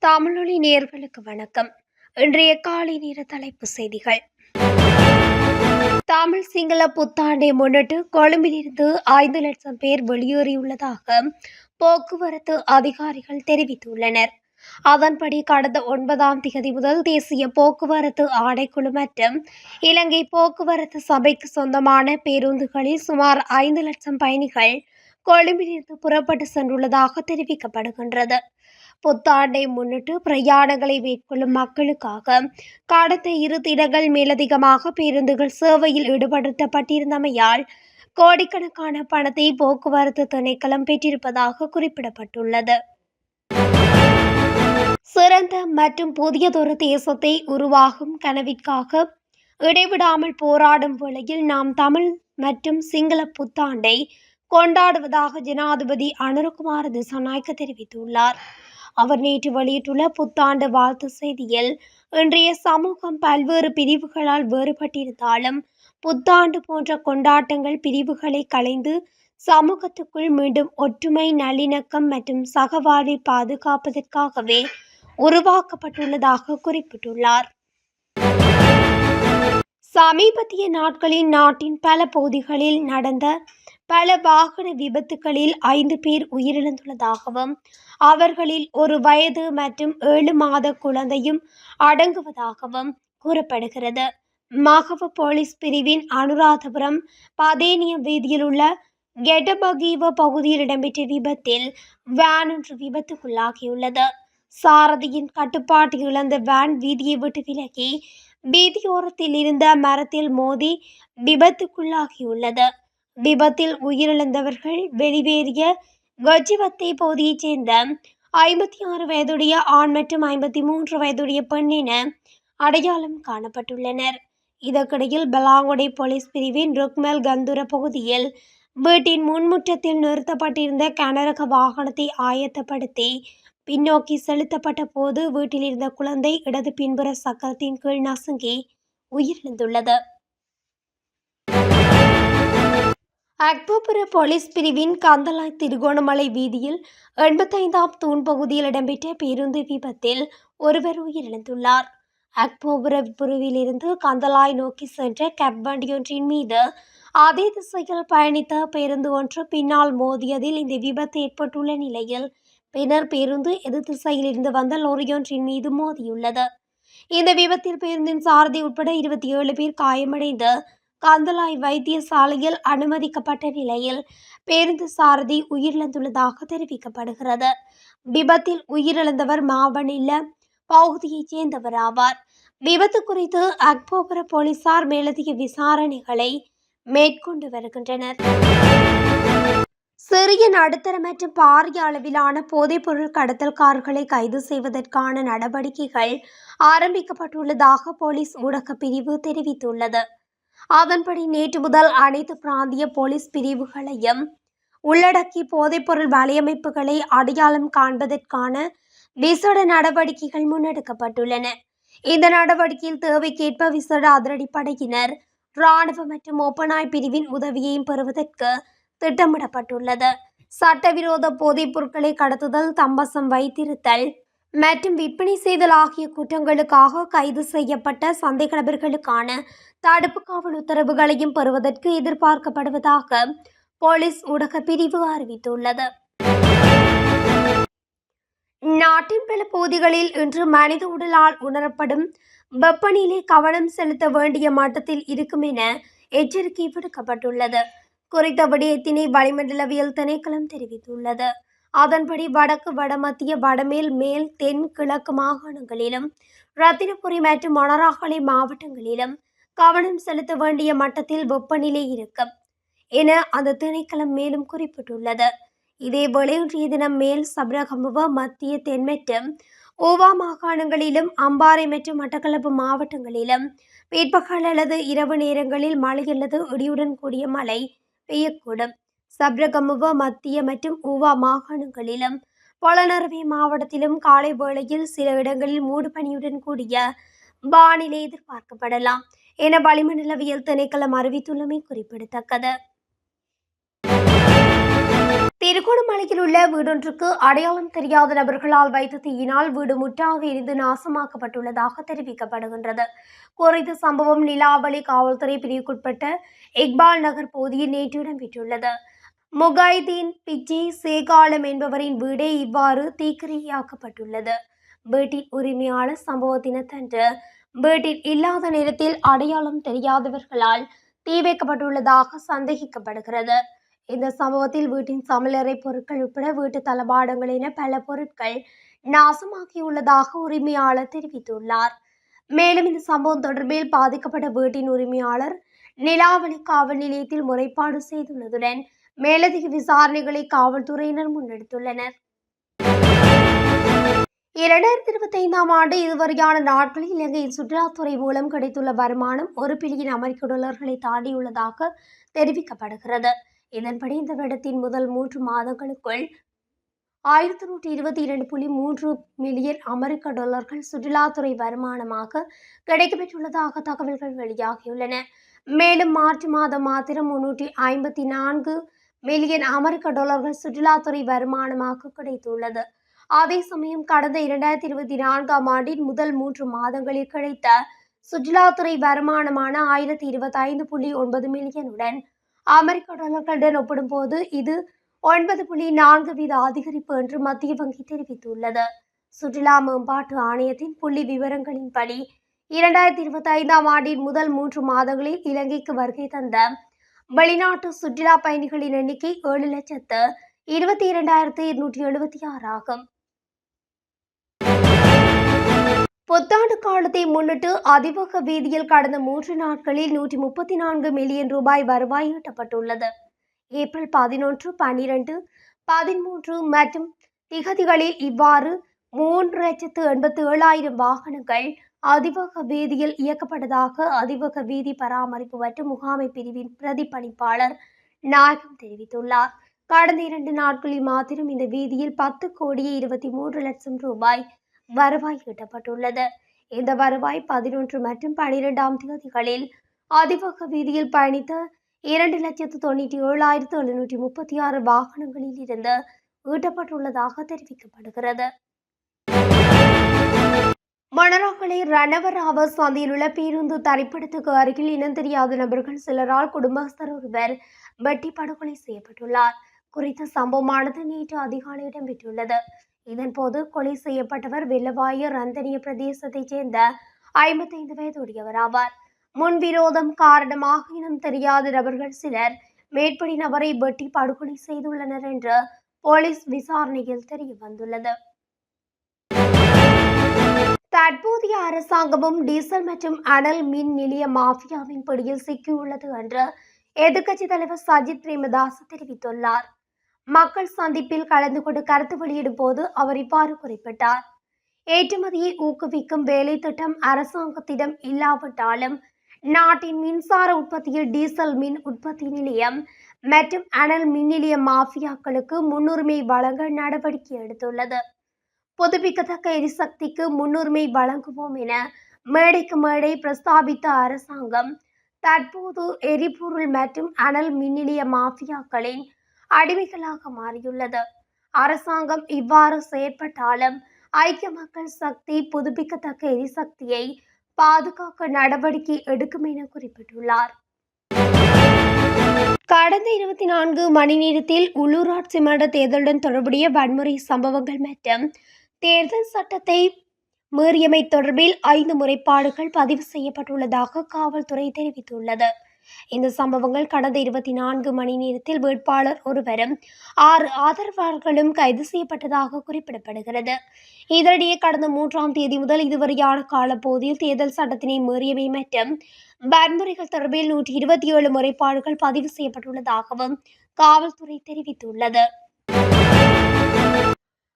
தமிழொலி நேயர்களுக்கு வணக்கம். இன்றைய காலை நேர தலைப்புச் செய்திகள். தமிழ் சிங்கள புத்தாண்டை முன்னிட்டு கொழும்பிலிருந்து 5 லட்சம் பேர் வெளியேறியுள்ளதாக போக்குவரத்து அதிகாரிகள் தெரிவித்துள்ளனர். அதன்படி கடந்த 9ஆம் தேதி முதல் தேசிய போக்குவரத்து ஆணைக்குழு மற்றும் இலங்கை போக்குவரத்து சபைக்கு சொந்தமான பேருந்துகளில் சுமார் 5 லட்சம் பயணிகள் கொழும்பிலிருந்து புறப்பட்டு சென்றுள்ளதாக தெரிவிக்கப்படுகின்றது. புத்தாண்டை முன்னிட்டு பிரயாணங்களை மேற்கொள்ளும் மக்களுக்காக கடந்த 2 தினங்கள் மேலதிகமாக பேருந்துகள் சேவையில் ஈடுபடுத்தப்பட்டிருந்தமையால் கோடிக்கணக்கான பணத்தை போக்குவரத்து திணைக்களம் பெற்றிருப்பதாக குறிப்பிடப்பட்டுள்ளது. சிறந்த மற்றும் புதியதொரு தேசத்தை உருவாகும் கனவிற்காக இடைவிடாமல் போராடும் வேளையில் நாம் தமிழ் மற்றும் சிங்கள புத்தாண்டை கொண்டாடுவதாக ஜனாதிபதி அனுரகுமார திசாநாயக்க தெரிவித்துள்ளார். அவர் நேற்று வெளியிட்டுள்ள புத்தாண்டு வாழ்த்து செய்தியில், இன்றைய சமூகம் பல்வேறு பிரிவுகளால் வேறுபட்டிருந்தாலும் புத்தாண்டு போன்ற கொண்டாட்டங்கள் பிரிவுகளை களைந்து சமூகத்துக்குள் மீண்டும் ஒற்றுமை, நல்லிணக்கம் மற்றும் சகவாழ்வை பாதுகாப்பதற்காகவே உருவாக்கப்பட்டுள்ளதாக குறிப்பிட்டுள்ளார். சமீபத்திய நாட்களில் நாட்டின் பல பகுதிகளில் நடந்த பல வாகன விபத்துகளில் 5 பேர் உயிரிழந்துள்ளதாகவும் அவர்களில் 1 வயது மற்றும் 7 மாத குழந்தையும் அடங்குவதாகவும் கூறப்படுகிறது. மகவ போலீஸ் பிரிவின் அனுராதபுரம் பதேனியம் வீதியில் உள்ள கெடபகீவ பகுதியில் இடம்பெற்ற விபத்தில் வேன் ஒன்று விபத்துக்குள்ளாகியுள்ளது. சாரதியின் கட்டுப்பாட்டை இழந்த வேன் வீதியை விட்டு விலகி வீதியோரத்தில் இருந்த மரத்தில் மோதி விபத்துக்குள்ளாகியுள்ளது. விபத்தில் உயிரிழந்தவர்கள் வெளிவேறிய கஜிவத்தை பகுதியைச் சேர்ந்த 56 வயதுடைய ஆண் மற்றும் 53 வயதுடைய பெண் என அடையாளம் காணப்பட்டுள்ளனர். இதற்கிடையில் பலாங்குடை போலீஸ் பிரிவின் ருக்மல் கந்துர பகுதியில் வீட்டின் முன்முற்றத்தில் நிறுத்தப்பட்டிருந்த கனரக வாகனத்தை ஆயத்தப்படுத்தி பின்னோக்கி செலுத்தப்பட்ட போது வீட்டில் இருந்த குழந்தை இடது பின்புற சக்கரத்தின் கீழ் நசுங்கி உயிரிழந்துள்ளது. அக்போபுர போலீஸ் பிரிவின் கந்தலாய் திருகோணமலை வீதியில் 85ஆம் தூண் பகுதியில் இடம்பெற்ற பேருந்து விபத்தில் ஒருவர் உயிரிழந்துள்ளார். அக்போபுரவிலிருந்து கந்தலாய் நோக்கி சென்ற கேப் வண்டியொன்றின் மீது அதே திசையில் பயணித்த பேருந்து ஒன்று பின்னால் மோதியதில் இந்த விபத்து ஏற்பட்டுள்ள நிலையில் பின்னர் பேருந்து எதிர் திசையில் இருந்து வந்த லோரியொன்றின் மீது மோதியுள்ளது. இந்த விபத்தில் பேருந்தின் சாரதி உட்பட 27 பேர் காயமடைந்து கந்தலாய் வைத்தியசாலையில் அனுமதிக்கப்பட்ட நிலையில் பேருந்து சாரதி உயிரிழந்துள்ளதாக தெரிவிக்கப்படுகிறது. விபத்தில் உயிரிழந்தவர் மாவனில்ல பகுதியைச் சேர்ந்தவர் ஆவார். விபத்து குறித்து அக்போபுர போலீசார் மேலதிக விசாரணைகளை மேற்கொண்டு வருகின்றனர். சிறிய, நடுத்தர மற்றும் பாரிய அளவிலான போதைப்பொருள் கடத்தல்காரர்களை கைது செய்வதற்கான நடவடிக்கைகள் ஆரம்பிக்கப்பட்டுள்ளதாக போலீஸ் ஊடக பிரிவு தெரிவித்துள்ளது. அதன்படி நேற்று முதல் அனைத்து பிராந்திய போலீஸ் பிரிவுகளையும் உள்ளடக்கி போதைப்பொருள் வலையமைப்புகளை அடையாளம் காண்பதற்கான விசேட நடவடிக்கைகள் முன்னெடுக்கப்பட்டுள்ளன. இந்த நடவடிக்கையில் தேவைக்கேற்ப விசேட அதிரடிப்படையினர், இராணுவ மற்றும் ஒப்பனாய் பிரிவின் உதவியையும் பெறுவதற்கு திட்டமிடப்பட்டுள்ளது. சட்டவிரோத போதைப் பொருட்களை கடத்துதல், தம்பசம் வைத்திருத்தல் மற்றும் விற்பனை செய்தல் ஆகிய குற்றங்களுக்காக கைது செய்யப்பட்ட சந்தேக நபர்களுக்கான தடுப்பு காவல் உத்தரவுகளையும் பெறுவதற்கு எதிர்பார்க்கப்படுவதாக போலீஸ் ஊடக பிரிவு அறிவித்துள்ளது. நாட்டின் பல பகுதிகளில் இன்று மனித உடலால் உணரப்படும் வெப்பநிலை கவனம் செலுத்த வேண்டிய மட்டத்தில் இருக்கும் என எச்சரிக்கை விடுக்கப்பட்டுள்ளது. குறித்த விடயத்தினை வளிமண்டலவியல் திணைக்களம் தெரிவித்துள்ளது. அதன்படி வடக்கு, வடமத்திய, வடமேல், மேல், தென், கிழக்கு மாகாணங்களிலும் ரத்தினபுரி மற்றும் மொனராகலை மாவட்டங்களிலும் கவனம் செலுத்த வேண்டிய மட்டத்தில் வெப்பநிலை இருக்கும் என அந்த திணைக்களம் மேலும் குறிப்பிட்டுள்ளது. இதேவேளை இன்றைய தினம் மேல் சப்ரகமுவ, மத்திய, தென் மற்றும் ஊவா மாகாணங்களிலும் அம்பாறை மற்றும் மட்டக்களப்பு மாவட்டங்களிலும் பிற்பகல் அல்லது இரவு நேரங்களில் மழை அல்லது இடியுடன் கூடிய மழை பெய்யக்கூடும். சப்ரகமுவ, மத்திய மற்றும் ஊவா மாகாணங்களிலும் பொலனறுவை மாவட்டத்திலும் காலை வேளையில் சில இடங்களில் மூடுபனியுடன் கூடிய வானிலை எதிர்பார்க்கப்படலாம் என வளிமண்டலவியல் திணைக்களம் அறிவித்துள்ளமை குறிப்பிடத்தக்கது. திருகோணமலையில் உள்ள வீடொன்றுக்கு அடையாளம் தெரியாத நபர்களால் வைத்த தீயினால் வீடு முற்றாக எரிந்து நாசமாக்கப்பட்டுள்ளதாக தெரிவிக்கப்படுகின்றது. குறித்த சம்பவம் நிலாவளி காவல்துறை பிரிவுக்குட்பட்ட இக்பால் நகர் பகுதியில் நேற்று இடம்பெற்றுள்ளது. முகைதீன் பிச்சி சேகாலம் என்பவரின் வீடே இவ்வாறு தீக்கிரையாக்கப்பட்டுள்ளது. வீட்டின் உரிமையாளர் சம்பவ தினத்தன்று வீட்டில் இல்லாத நேரத்தில் அடையாளம் தெரியாதவர்களால் தீ வைக்கப்பட்டுள்ளதாக சந்தேகிக்கப்படுகிறது. இந்த சம்பவத்தில் வீட்டின் சமையலறை பொருட்கள் உட்பட வீட்டு தளபாடங்கள் என பல பொருட்கள் நாசமாகியுள்ளதாக உரிமையாளர் தெரிவித்துள்ளார். மேலும் இந்த சம்பவம் தொடர்பில் பாதிக்கப்பட்ட வீட்டின் உரிமையாளர் நிலாவளி காவல் நிலையத்தில் முறைப்பாடு செய்துள்ளதுடன் மேலதிக விசாரணைகளை காவல்துறையினர் முன்னெடுத்துள்ளனர். 2025ஆம் ஆண்டு இதுவரையான நாட்களில் இலங்கையின் சுற்றுலாத்துறை மூலம் கிடைத்துள்ள வருமானம் $1 பில்லியன் அமெரிக்க டாலர்களை தாண்டியுள்ளதாக தெரிவிக்கப்படுகிறது. இதன்படி இந்த வருடத்தின் முதல் 3 மாதங்களுக்குள் 1122.3 மில்லியன் அமெரிக்க டாலர்கள் சுற்றுலாத்துறை வருமானமாக கிடைக்கப்பெற்றுள்ளதாக தகவல்கள் வெளியாகியுள்ளன. மேலும் மார்ச் மாதம் மாத்திரம் 354 மில்லியன் அமெரிக்க டாலர்கள் சுற்றுலாத்துறை வருமானமாக கிடைத்துள்ளது. அதே சமயம் கடந்த 2024ஆம் ஆண்டின் முதல் 3 மாதங்களில் கிடைத்த சுற்றுலாத்துறை வருமானமான 1025.9 மில்லியனுடன் அமெரிக்க டாலர்களுடன் ஒப்பிடும்போது இது 9.4% அதிகரிப்பு என்று மத்திய வங்கி தெரிவித்துள்ளது. சுற்றுலா மேம்பாட்டு ஆணையத்தின் புள்ளி விவரங்களின்படி 2025ஆம் ஆண்டின் முதல் 3 மாதங்களில் இலங்கைக்கு வருகை தந்த வெளிநாட்டு சுற்றுலா பயணிகளின் எண்ணிக்கை 7,22,276 ஆகும். புத்தாண்டு காலத்தை முன்னிட்டு அதிவேக வீதியில் கடந்த 3 நாட்களில் 134 மில்லியன் ரூபாய் வருவாய் ஈட்டப்பட்டுள்ளது. ஏப்ரல் 11, 12, 13 மற்றும் திகதிகளில் இவ்வாறு 3,87,000 வாகனங்கள் அதிவேக வீதியில் இயக்கப்பட்டதாக அதிவேக வீதி பராமரிப்பு மற்றும் முகாமை பிரிவின் பிரதிபலிப்பாளர் நாயகம் தெரிவித்துள்ளார். கடந்த 2 நாட்களில் மாத்திரம் இந்த வீதியில் 10,23,00,000 ரூபாய் வருவாய் ஈட்டப்பட்டுள்ளது. இந்த வருவாய் 11 மற்றும் 12ஆம் தேதிகளில் அதிவேக வீதியில் பயணித்த 2,97,736 வாகனங்களில் இருந்து ஈட்டப்பட்டுள்ளதாக தெரிவிக்கப்படுகிறது. மணராகலை ரணவராவ சந்தையில் உள்ள பேருந்து தரிப்பிடத்துக்கு அருகில் இனம் தெரியாத நபர்கள் சிலரால் குடும்பஸ்தர் ஒருவர் வெட்டி படுகொலை செய்யப்பட்டுள்ளார். குறித்த சம்பவமானது நேற்று அதிகாலை இடம்பெற்றுள்ளது. இதன்போது கொலை செய்யப்பட்டவர் வெள்ளவாய ரந்தனிய பிரதேசத்தைச் சேர்ந்த 55 வயதுடையவர் ஆவார். முன்விரோதம் காரணமாக இனம் தெரியாத நபர்கள் சிலர் மேற்படி நபரை வெட்டி படுகொலை செய்துள்ளனர் என்று போலீஸ் விசாரணையில் தெரிய வந்துள்ளது. தற்போதைய அரசாங்கமும் டீசல் மற்றும் அனல் மின் நிலைய மாஃபியாவின் பிடியில் சிக்கியுள்ளது என்று எதிர்க்கட்சித் தலைவர் சஜித் பிரேமதாஸ் தெரிவித்துள்ளார். மக்கள் சந்திப்பில் கலந்து கொண்டு கருத்து வெளியிடும் போது அவர் இவ்வாறு குறிப்பிட்டார். ஏற்றுமதியை ஊக்குவிக்கும் வேலை திட்டம் அரசாங்கத்திடம் இல்லாவிட்டாலும் நாட்டின் மின்சார உற்பத்தியில் டீசல் மின் உற்பத்தி நிலையம் மற்றும் அனல் மின் நிலைய மாஃபியாக்களுக்கு முன்னுரிமை வழங்க நடவடிக்கை எடுத்துள்ளது. புதுப்பிக்கத்தக்க எரிசக்திக்கு முன்னுரிமை வழங்குவோம் என மேடைக்கு மேடை பிரஸ்தாபித்த அரசாங்கம் தற்போது எரிபொருள் மற்றும் அனல் மின் நிலைய மாஃபியாக்களின் அடிமைகளாக மாறியுள்ளது. அரசாங்கம் இவ்வாறு செயற்பட்டாலும் ஐக்கிய மக்கள் சக்தி புதுப்பிக்கத்தக்க எரிசக்தியை பாதுகாக்க நடவடிக்கை எடுக்கும் என குறிப்பிட்டுள்ளார். கடந்த 24 மணி நேரத்தில் உள்ளூராட்சி மன்ற தேர்தலுடன் தொடர்புடைய வன்முறை சம்பவங்கள் மற்றும் தேர்தல் சட்டத்தை மீறியமை தொடர்பில் 5 முறைப்பாடுகள் பதிவு செய்யப்பட்டுள்ளதாக காவல்துறை தெரிவித்துள்ளது. இந்த சம்பவங்கள் கடந்த 24 மணி நேரத்தில் வேட்பாளர் ஒருவரும் 6 ஆதரவாளர்களும் கைது செய்யப்பட்டதாக குறிப்பிடப்படுகிறது. இதனிடையே கடந்த 3ஆம் தேதி முதல் இதுவரையான காலப்பகுதியில் தேர்தல் சட்டத்தினை மீறியவை மற்றும் வன்முறைகள் தொடர்பில் 127 முறைப்பாடுகள் பதிவு செய்யப்பட்டுள்ளதாகவும் காவல்துறை தெரிவித்துள்ளது.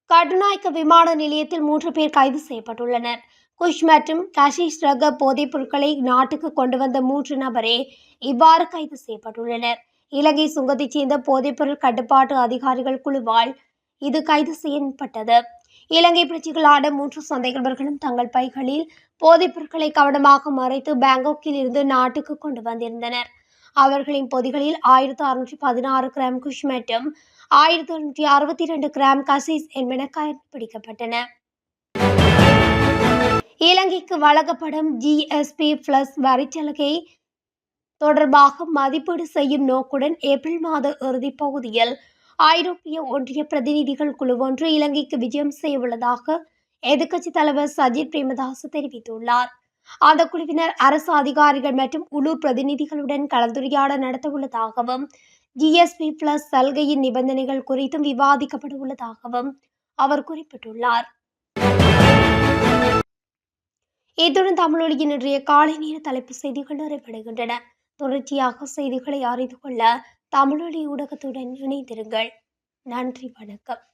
கட்டுநாயக்க விமான நிலையத்தில் 3 பேர் கைது செய்யப்பட்டுள்ளனர். குஷ் மற்றும் கஷீஷ் ரக போதைப் பொருட்களை நாட்டுக்கு கொண்டு வந்த 3 நபரே இவ்வாறு கைது செய்யப்பட்டுள்ளனர். இலங்கை சுங்கத்தைச் சேர்ந்த போதைப்பொருள் கட்டுப்பாட்டு அதிகாரிகள் குழுவால் இது கைது செய்யப்பட்டது. இலங்கை பிரஜைகளான 3 சந்தேகநபர்களும் தங்கள் பைகளில் போதைப் பொருட்களை கவனமாக மறைத்து பாங்காக்கில் இருந்து நாட்டுக்கு கொண்டு வந்திருந்தனர். அவர்களின் பொதிகளில் 1616 கிராம் குஷ் மற்றும் 1162 கிராம் கசீஸ் என்பன கண்டுபிடிக்கப்பட்டன. இலங்கைக்கு வழங்கப்படும் GSP பிளஸ் வரிச்சலுகை தொடர்பாக மதிப்பீடு செய்யும் நோக்குடன் ஏப்ரல் மாத இறுதிப் பகுதியில் ஐரோப்பிய ஒன்றிய பிரதிநிதிகள் குழு ஒன்று இலங்கைக்கு விஜயம் செய்யவுள்ளதாக எதிர்க்கட்சித் தலைவர் சஜித் பிரேமதாச தெரிவித்துள்ளார். அந்த குழுவினர் அரசு அதிகாரிகள் மற்றும் உள்ளூர் பிரதிநிதிகளுடன் கலந்துரையாட நடத்தவுள்ளதாகவும் GSP பிளஸ் சலுகையின் நிபந்தனைகள் குறித்தும் விவாதிக்கப்பட உள்ளதாகவும் அவர் குறிப்பிட்டுள்ளார். இத்துடன் தமிழொலியின் இன்றைய காலை நேர தலைப்பு செய்திகள் நிறைவடைகின்றன. தொடர்ச்சியாக செய்திகளை அறிந்து கொள்ள தமிழொலி ஊடகத்துடன் இணைந்திருங்கள். நன்றி, வணக்கம்.